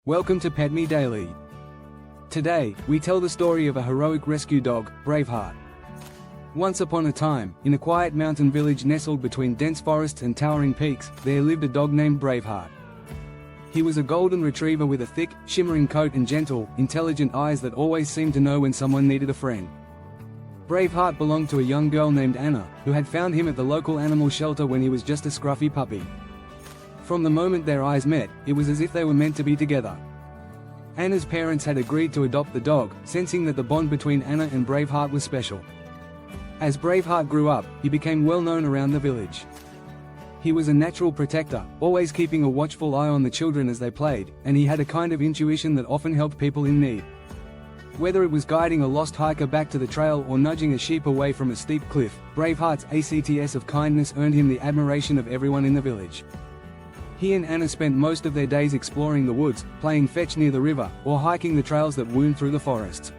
Welcome to Pet Me Daily. Today, we tell the story of a heroic rescue dog, Braveheart. Once upon a time, in a quiet mountain village nestled between dense forests and towering peaks, there lived a dog named Braveheart. He was a golden retriever with a thick, shimmering coat and gentle, intelligent eyes that always seemed to know when someone needed a friend. Braveheart belonged to a young girl named Anna, who had found him at the local animal shelter when he was just a scruffy puppy. From the moment their eyes met, it was as if they were meant to be together. Anna's parents had agreed to adopt the dog, sensing that the bond between Anna and Braveheart was special. As Braveheart grew up, he became well known around the village. He was a natural protector, always keeping a watchful eye on the children as they played, and he had a kind of intuition that often helped people in need. Whether it was guiding a lost hiker back to the trail or nudging a sheep away from a steep cliff, Braveheart's acts of kindness earned him the admiration of everyone in the village. He and Anna spent most of their days exploring the woods, playing fetch near the river, or hiking the trails that wound through the forests.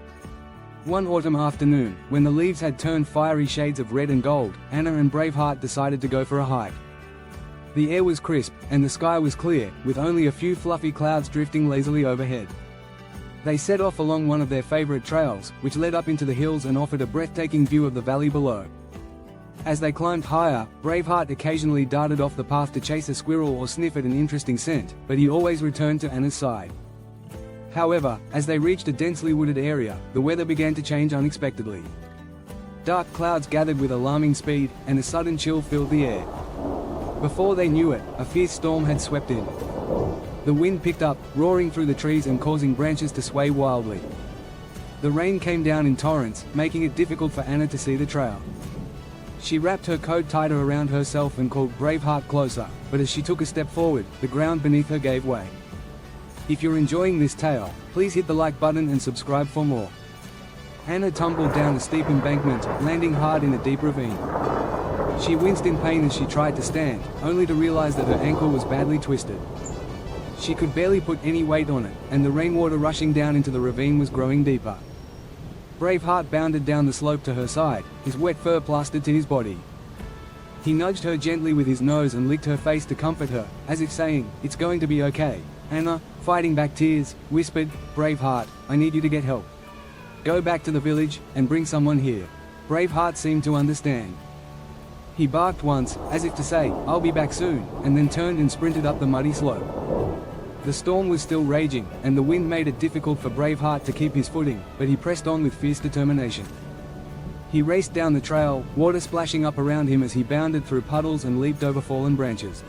One autumn afternoon, when the leaves had turned fiery shades of red and gold, Anna and Braveheart decided to go for a hike. The air was crisp, and the sky was clear, with only a few fluffy clouds drifting lazily overhead. They set off along one of their favorite trails, which led up into the hills and offered a breathtaking view of the valley below. As they climbed higher, Braveheart occasionally darted off the path to chase a squirrel or sniff at an interesting scent, but he always returned to Anna's side. However, as they reached a densely wooded area, the weather began to change unexpectedly. Dark clouds gathered with alarming speed, and a sudden chill filled the air. Before they knew it, a fierce storm had swept in. The wind picked up, roaring through the trees and causing branches to sway wildly. The rain came down in torrents, making it difficult for Anna to see the trail. She wrapped her coat tighter around herself and called Braveheart closer, but as she took a step forward, the ground beneath her gave way. If you're enjoying this tale, please hit the like button and subscribe for more. Anna tumbled down a steep embankment, landing hard in a deep ravine. She winced in pain as she tried to stand, only to realize that her ankle was badly twisted. She could barely put any weight on it, and the rainwater rushing down into the ravine was growing deeper. Braveheart bounded down the slope to her side, his wet fur plastered to his body. He nudged her gently with his nose and licked her face to comfort her, as if saying, "It's going to be okay." Anna, fighting back tears, whispered, "Braveheart, I need you to get help. Go back to the village, and bring someone here." Braveheart seemed to understand. He barked once, as if to say, "I'll be back soon," and then turned and sprinted up the muddy slope. The storm was still raging, and the wind made it difficult for Braveheart to keep his footing, but he pressed on with fierce determination. He raced down the trail, water splashing up around him as he bounded through puddles and leaped over fallen branches.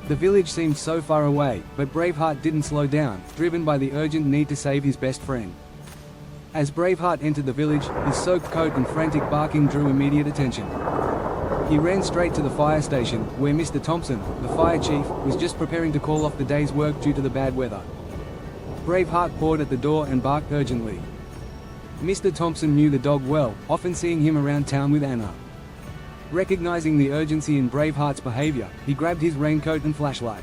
The village seemed so far away, but Braveheart didn't slow down, driven by the urgent need to save his best friend. As Braveheart entered the village, his soaked coat and frantic barking drew immediate attention. He ran straight to the fire station, where Mr. Thompson, the fire chief, was just preparing to call off the day's work due to the bad weather. Braveheart paused at the door and barked urgently. Mr. Thompson knew the dog well, often seeing him around town with Anna. Recognizing the urgency in Braveheart's behavior, he grabbed his raincoat and flashlight.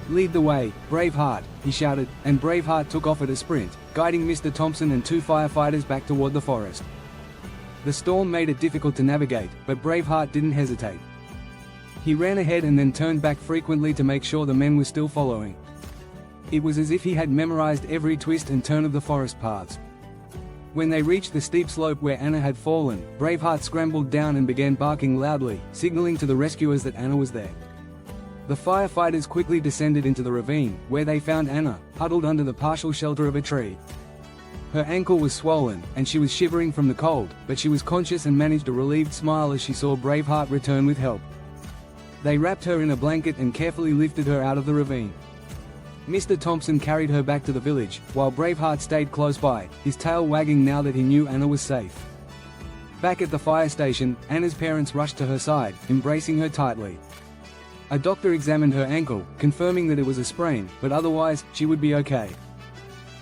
"Lead the way, Braveheart," he shouted, and Braveheart took off at a sprint, guiding Mr. Thompson and two firefighters back toward the forest. The storm made it difficult to navigate, but Braveheart didn't hesitate. He ran ahead and then turned back frequently to make sure the men were still following. It was as if he had memorized every twist and turn of the forest paths. When they reached the steep slope where Anna had fallen, Braveheart scrambled down and began barking loudly, signaling to the rescuers that Anna was there. The firefighters quickly descended into the ravine, where they found Anna, huddled under the partial shelter of a tree. Her ankle was swollen, and she was shivering from the cold, but she was conscious and managed a relieved smile as she saw Braveheart return with help. They wrapped her in a blanket and carefully lifted her out of the ravine. Mr. Thompson carried her back to the village, while Braveheart stayed close by, his tail wagging now that he knew Anna was safe. Back at the fire station, Anna's parents rushed to her side, embracing her tightly. A doctor examined her ankle, confirming that it was a sprain, but otherwise, she would be okay.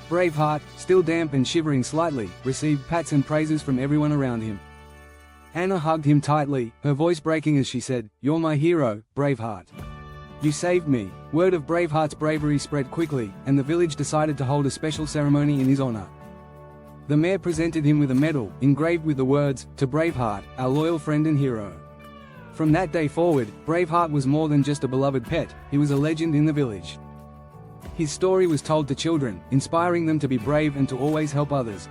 Braveheart, still damp and shivering slightly, received pats and praises from everyone around him. Anna hugged him tightly, her voice breaking as she said, "You're my hero, Braveheart. You saved me." Word of Braveheart's bravery spread quickly, and the village decided to hold a special ceremony in his honor. The mayor presented him with a medal, engraved with the words, "To Braveheart, our loyal friend and hero." From that day forward, Braveheart was more than just a beloved pet, he was a legend in the village. His story was told to children, inspiring them to be brave and to always help others.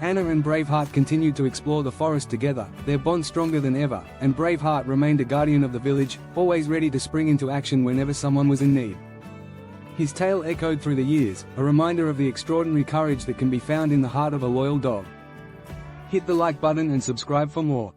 Anna and Braveheart continued to explore the forest together, their bond stronger than ever, and Braveheart remained a guardian of the village, always ready to spring into action whenever someone was in need. His tale echoed through the years, a reminder of the extraordinary courage that can be found in the heart of a loyal dog. Hit the like button and subscribe for more.